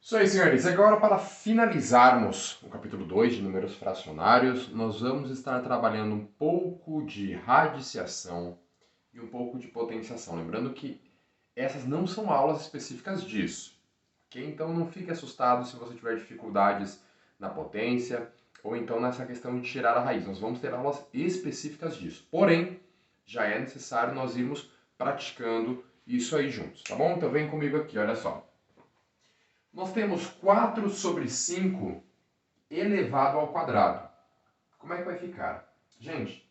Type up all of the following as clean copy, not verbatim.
Isso aí, senhores. Agora, para finalizarmos o capítulo 2 de números fracionários, nós vamos estar trabalhando um pouco de radiciação e um pouco de potenciação. Lembrando que essas não são aulas específicas disso, ok? Então não fique assustado se você tiver dificuldades na potência ou então nessa questão de tirar a raiz. Nós vamos ter aulas específicas disso. Porém, já é necessário nós irmos praticando isso aí juntos, tá bom? Então vem comigo aqui, olha só. Nós temos 4 sobre 5 elevado ao quadrado. Como é que vai ficar? Gente,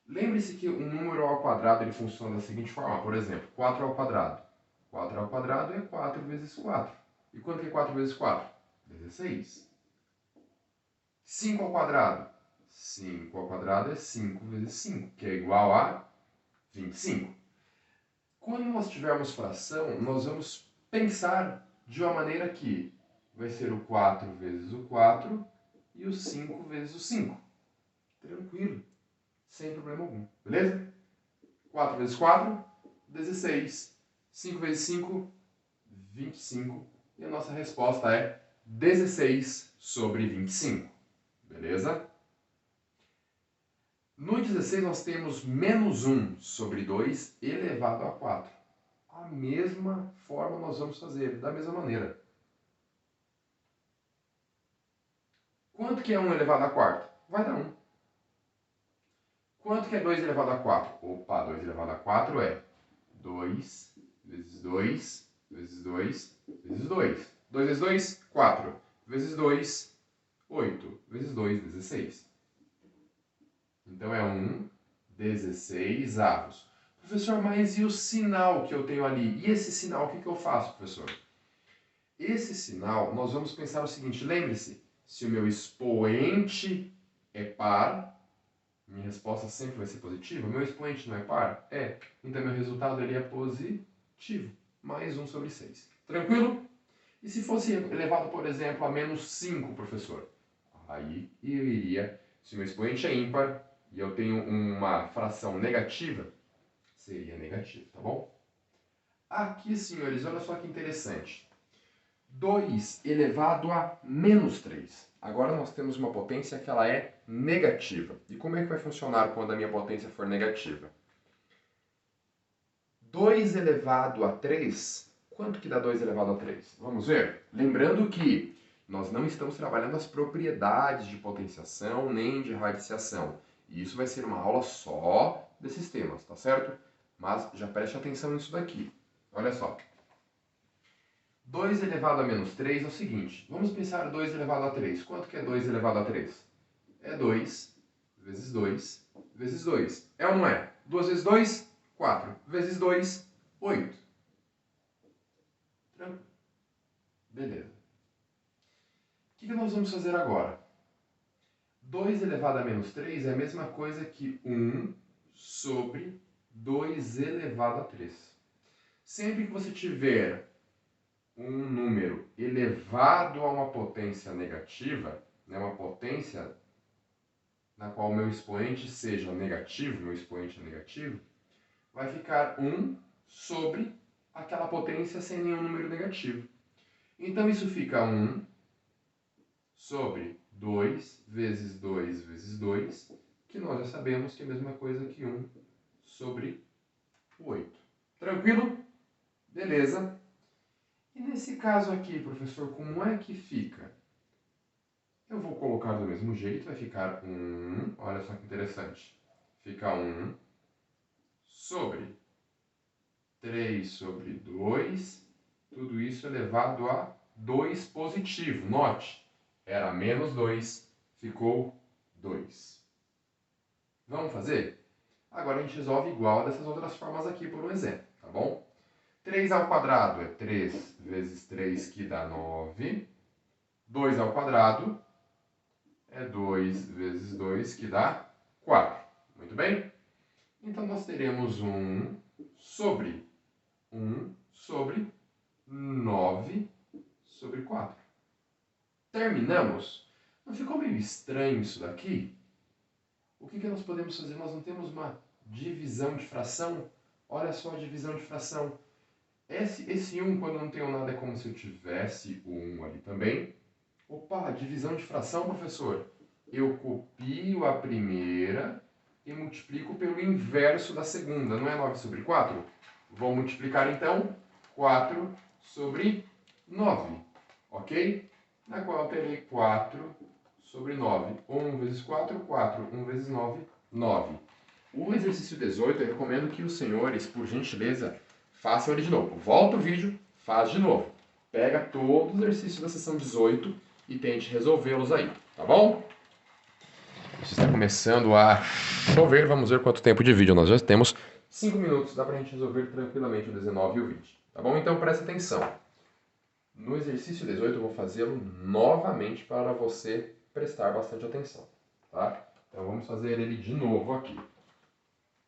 lembre-se que um número ao quadrado ele funciona da seguinte forma. Por exemplo, 4 ao quadrado. 4 ao quadrado é 4 vezes 4. E quanto que é 4 vezes 4? 16. 5 ao quadrado. 5 ao quadrado é 5 vezes 5, que é igual a 25. Quando nós tivermos fração, nós vamos pensar de uma maneira que vai ser o 4 vezes o 4 e o 5 vezes o 5. Tranquilo, sem problema algum. Beleza? 4 vezes 4, 16. 5 vezes 5, 25. E a nossa resposta é 16 sobre 25. Beleza? No 16 nós temos menos 1 sobre 2 elevado a 4. A mesma forma nós vamos fazer, da mesma maneira. Quanto que é 1 elevado a quarta? Vai dar 1. Quanto que é 2 elevado a 4? Opa, 2 elevado a 4 é 2 vezes 2 vezes 2 vezes 2. 2 vezes 2, 4. Vezes 2, 8. Vezes 2, 16. Então é 1, 16 avos. Professor, mas e o sinal que eu tenho ali? E esse sinal, o que eu faço, professor? Esse sinal, nós vamos pensar o seguinte, lembre-se, se o meu expoente é par, minha resposta sempre vai ser positiva. Meu expoente não é par? É. Então meu resultado ele é positivo. Mais 1 sobre 6. Tranquilo? E se fosse elevado, por exemplo, a menos 5, professor? Aí eu iria, se meu expoente é ímpar e eu tenho uma fração negativa, seria negativo, tá bom? Aqui, senhores, olha só que interessante. 2 elevado a menos 3. Agora nós temos uma potência que ela é negativa. E como é que vai funcionar quando a minha potência for negativa? 2 elevado a 3, quanto que dá 2 elevado a 3? Vamos ver? Lembrando que nós não estamos trabalhando as propriedades de potenciação nem de radiciação. E isso vai ser uma aula só desses temas, tá certo? Mas já preste atenção nisso daqui. Olha só. 2 elevado a menos 3 é o seguinte, vamos pensar 2 elevado a 3. Quanto que é 2 elevado a 3? É 2 vezes 2 vezes 2. É ou não é? 2 vezes 2, 4. Vezes 2, 8. Tranquilo? Beleza. O que nós vamos fazer agora? 2 elevado a menos 3 é a mesma coisa que 1 sobre 2 elevado a 3. Sempre que você tiver um número elevado a uma potência negativa, né, uma potência na qual o meu expoente seja negativo, meu expoente é negativo, vai ficar 1 sobre aquela potência sem nenhum número negativo. Então isso fica 1 sobre 2 vezes 2 vezes 2, que nós já sabemos que é a mesma coisa que 1 sobre 8. Tranquilo? Beleza. E nesse caso aqui, professor, como é que fica? Eu vou colocar do mesmo jeito, vai ficar 1, olha só que interessante. Fica 1 sobre 3 sobre 2, tudo isso elevado a 2 positivo. Note, era menos 2, ficou 2. Vamos fazer? Agora a gente resolve igual dessas outras formas aqui por um exemplo, tá bom? 3 ao quadrado é 3 vezes 3, que dá 9. 2 ao quadrado é 2 vezes 2, que dá 4. Muito bem? Então nós teremos 1 sobre 9 sobre 4. Terminamos? Não ficou meio estranho isso daqui? O que nós podemos fazer? Nós não temos uma divisão de fração? Olha só a divisão de fração. Esse 1, quando eu não tenho nada, é como se eu tivesse o 1 ali também. Opa, divisão de fração, professor. Eu copio a primeira e multiplico pelo inverso da segunda. Não é 9 sobre 4? Vou multiplicar, então, 4 sobre 9. Ok? Na qual eu terei 4 sobre 9. 1 vezes 4, 4. 1 vezes 9, 9. O exercício 18, eu recomendo que os senhores, por gentileza, façam ele de novo. Volta o vídeo, faz de novo. Pega todos os exercícios da sessão 18 e tente resolvê-los aí, tá bom? Está começando a chover, vamos ver quanto tempo de vídeo nós já temos. 5 minutos, dá pra gente resolver tranquilamente o 19 e o 20. Tá bom? Então presta atenção. No exercício 18 eu vou fazê-lo novamente para você prestar bastante atenção, tá? Então vamos fazer ele de novo aqui,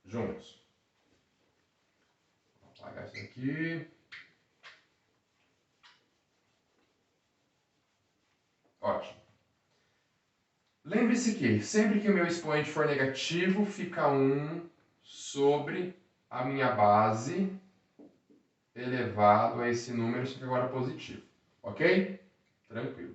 juntos. Vou apagar isso aqui. Ótimo. Lembre-se que sempre que o meu expoente for negativo, fica 1 sobre a minha base elevado a esse número, só que agora positivo. Ok? Tranquilo.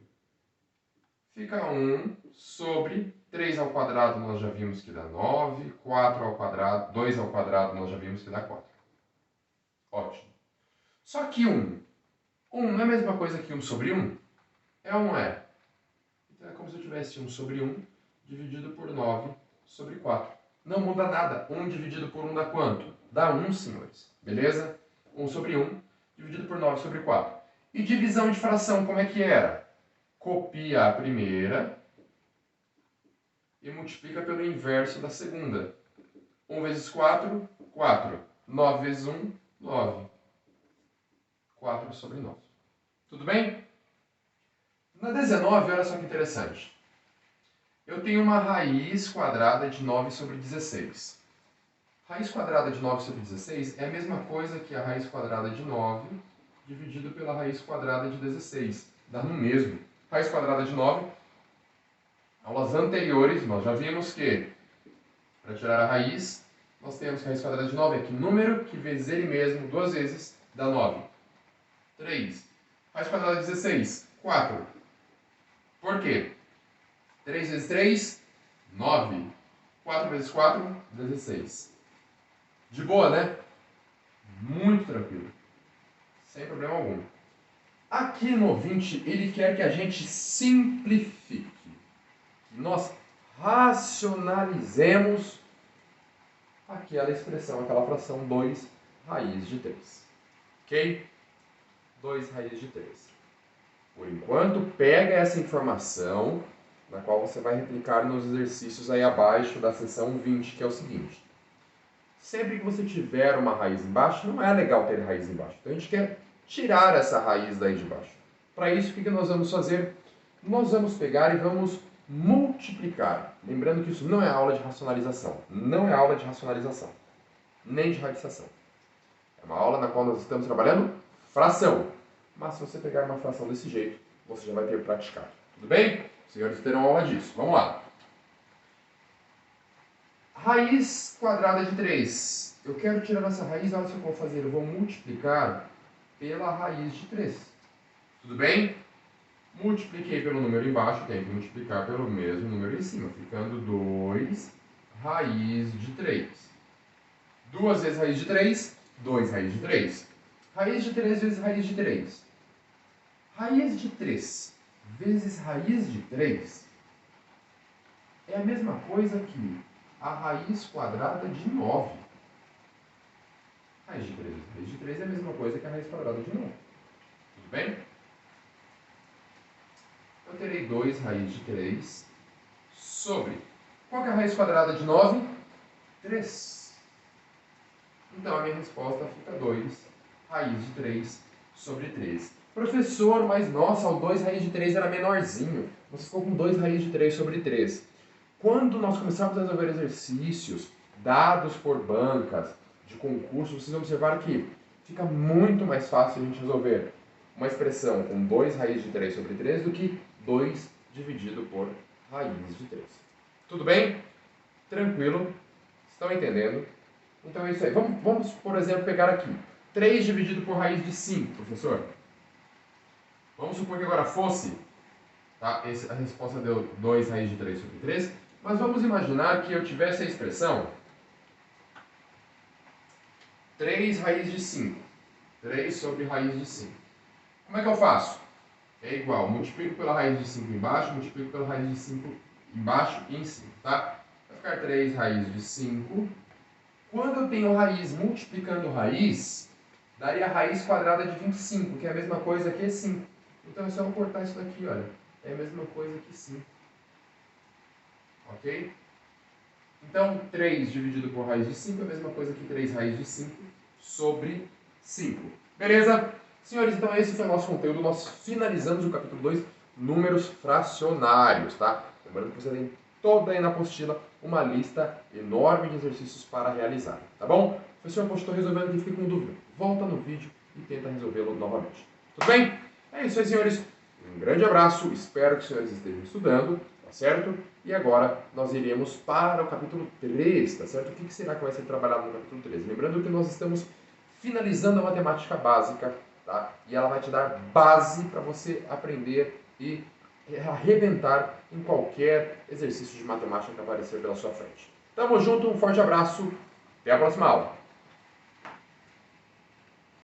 Fica 1 sobre 3 ao quadrado, nós já vimos que dá 9. 4 ao quadrado, 2 ao quadrado, nós já vimos que dá 4. Ótimo. Só que 1. 1 não é a mesma coisa que 1 sobre 1? É ou não é? Então é como se eu tivesse 1 sobre 1 dividido por 9 sobre 4. Não muda nada. 1 dividido por 1 dá quanto? Dá 1, senhores. Beleza? 1 sobre 1 dividido por 9 sobre 4. E divisão de fração, como é que era? Copia a primeira e multiplica pelo inverso da segunda. 1 vezes 4, 4. 9 vezes 1, 9. 4 sobre 9. Tudo bem? Na 19, olha só que interessante. Eu tenho uma raiz quadrada de 9 sobre 16. Raiz quadrada de 9 sobre 16 é a mesma coisa que a raiz quadrada de 9 dividido pela raiz quadrada de 16. Dá no mesmo. Raiz quadrada de 9, aulas anteriores, nós já vimos que para tirar a raiz, nós temos que a raiz quadrada de 9 é que número que vezes ele mesmo duas vezes dá 9. 3. Raiz quadrada de 16, 4. Por quê? 3 vezes 3, 9. 4 vezes 4, 16. De boa, né? Muito tranquilo. Sem problema algum. Aqui no 20, ele quer que a gente simplifique. Nós racionalizemos aquela expressão, aquela fração 2 raiz de 3. Ok? 2 raiz de 3. Por enquanto, pega essa informação, na qual você vai replicar nos exercícios aí abaixo da seção 20, que é o seguinte. Sempre que você tiver uma raiz embaixo, não é legal ter raiz embaixo. Então a gente quer tirar essa raiz daí de baixo. Para isso, o que nós vamos fazer? Nós vamos pegar e vamos multiplicar. Lembrando que isso não é aula de racionalização. Não é aula de racionalização. Nem de radicação. É uma aula na qual nós estamos trabalhando fração. Mas se você pegar uma fração desse jeito, você já vai ter praticado. Tudo bem? Os senhores terão aula disso. Vamos lá. Raiz quadrada de 3. Eu quero tirar essa raiz, olha o que eu vou fazer. Eu vou multiplicar pela raiz de 3. Tudo bem? Multipliquei pelo número embaixo, tenho que multiplicar pelo mesmo número em cima, ficando 2 raiz de 3. 2 vezes raiz de 3, 2 raiz de 3. Raiz de 3 vezes raiz de 3. Raiz de 3 vezes raiz de 3 é a mesma coisa que a raiz quadrada de 9. Raiz de 3 vezes raiz de 3 é a mesma coisa que a raiz quadrada de 9. Tudo bem? Eu terei 2 raiz de 3 sobre... Qual que é a raiz quadrada de 9? 3. Então a minha resposta fica 2 raiz de 3 sobre 3. Professor, mas nossa, o 2 raiz de 3 era menorzinho. Você ficou com 2 raiz de 3 sobre 3. Quando nós começarmos a resolver exercícios dados por bancas de concurso, vocês vão observar que fica muito mais fácil a gente resolver uma expressão com 2 raiz de 3 sobre 3 do que 2 dividido por raiz de 3. Tudo bem? Tranquilo? Estão entendendo? Então é isso aí. Vamos por exemplo, pegar aqui. 3 dividido por raiz de 5, professor. Vamos supor que agora fosse, tá? A resposta deu 2 raiz de 3 sobre 3, mas vamos imaginar que eu tivesse a expressão 3 raiz de 5. 3 sobre raiz de 5. Como é que eu faço? É igual, multiplico pela raiz de 5 embaixo, multiplico pela raiz de 5 embaixo e em cima, tá? Vai ficar 3 raiz de 5. Quando eu tenho raiz multiplicando raiz, daria a raiz quadrada de 25, que é a mesma coisa que 5. Então é só eu cortar isso daqui, olha. É a mesma coisa que 5. Ok? Então, 3 dividido por raiz de 5 é a mesma coisa que 3 raiz de 5 sobre 5. Beleza? Senhores, então esse foi o nosso conteúdo. Nós finalizamos o capítulo 2, números fracionários, tá? Lembrando que você tem toda aí na apostila uma lista enorme de exercícios para realizar, tá bom? Professor, estou resolvendo aqui, fiquei com dúvida. Volta no vídeo e tenta resolvê-lo novamente. Tudo bem? É isso aí, senhores. Um grande abraço. Espero que os senhores estejam estudando, tá certo? E agora nós iremos para o capítulo 3, tá certo? O que será que vai ser trabalhado no capítulo 3? Lembrando que nós estamos finalizando a matemática básica, tá? E ela vai te dar base para você aprender e arrebentar em qualquer exercício de matemática que aparecer pela sua frente. Tamo junto, um forte abraço, até a próxima aula.